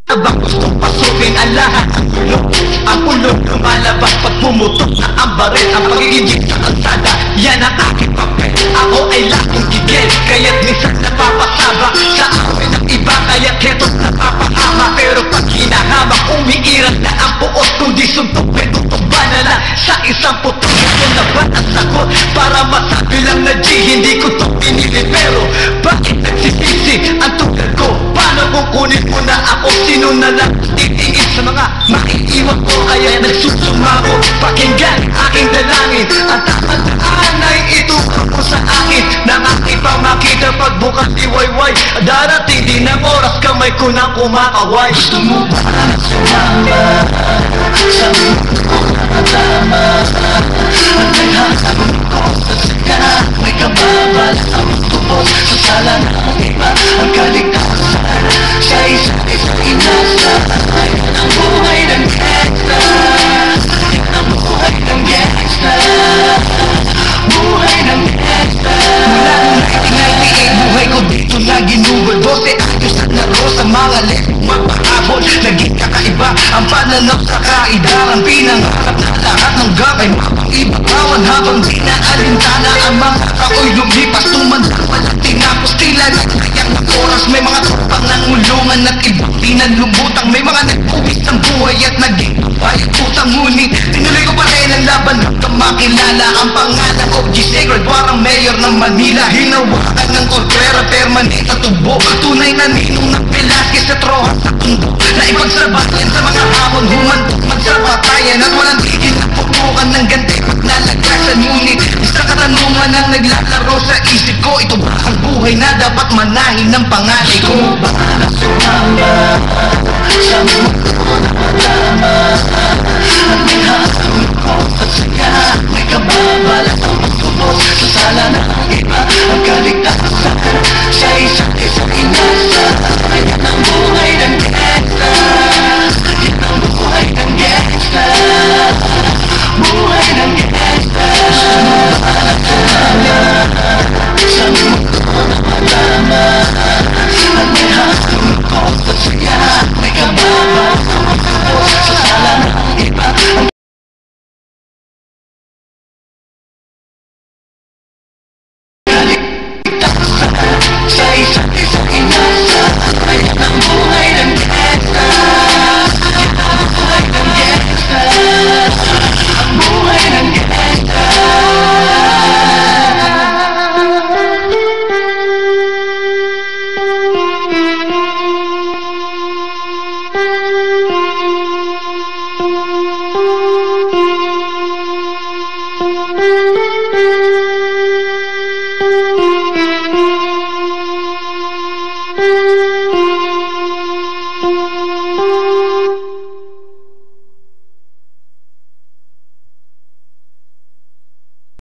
Abang gustong pasukin ang lahat ng gulong. Ang pulong lumalabas pag pumutok na ang baril. Ang pagiging sa kalsada, yan ang aking papel. Ako ay laging gigil, kaya't minsan napapasaba sa amin ng iba, kaya ketos napapahama. Pero pag hinahamak, umiiral na ang puot. Kundi suntok, petutok ba na lang sa isang putok. Ito na ba ang sagot para masabi lang na G, hindi ko to pinili. Pero bakit nagsisisi ang tugal ko? Paano kung kunin mo na ako? Sino na lang titingin sa mga maiiwan ko? Kaya nagsusuma ko, pakinggan aking dalangin. Ang tamang daan ay ituro mo sa akin, nang aking pamakita pagbukas ni Wayway. Darating din ang oras, kamay ko nang kumakaway. Gusto mo ba na sumama sa mundo ko na tama? Ang naghasagot ko sa sika, may kababal ang tubos sa sala ng iba. Ang kaligtasan sa isa't inasa. Yan ang buhay ng gangsta, yan ang buhay ng gangsta, buhay ng gangsta. Mula nung 1998, buhay ko dito na ginugol. 12 ayos at laro sa mga lesong mapahabol. Naging kakaiba ang pananaw sa kaidaran. Pinangarap na lahat ng gabay mapang-ibabawan. Habang di na alintana ang mga tao'y lumipas. Tumanda walang tinapos, tila nagsayang ng oras. May mga tropang nangulungan at ibang pinalubutang. May mga nagpuwis ng buhay at naging bayad utang. Ngunit tinuloy ko pa rin ang laban hanggang makilala ang pangalan of G. Graduarang mayor ng Manila. Hinawakan ng Olvera, permanent na tubo. Tunay na ninong ng Velasquez at Rojas sa tundo. Na ipagsabayan sa mga hamon, humantong man sa batayan. At walang tigil na pupukan ng ganti pag nalagkasan. Ngunit isang katanungan ang naglalaro sa isip ko. Ito ba ang buhay na dapat manahin ng panganay ko? Gusto mo ba na sumama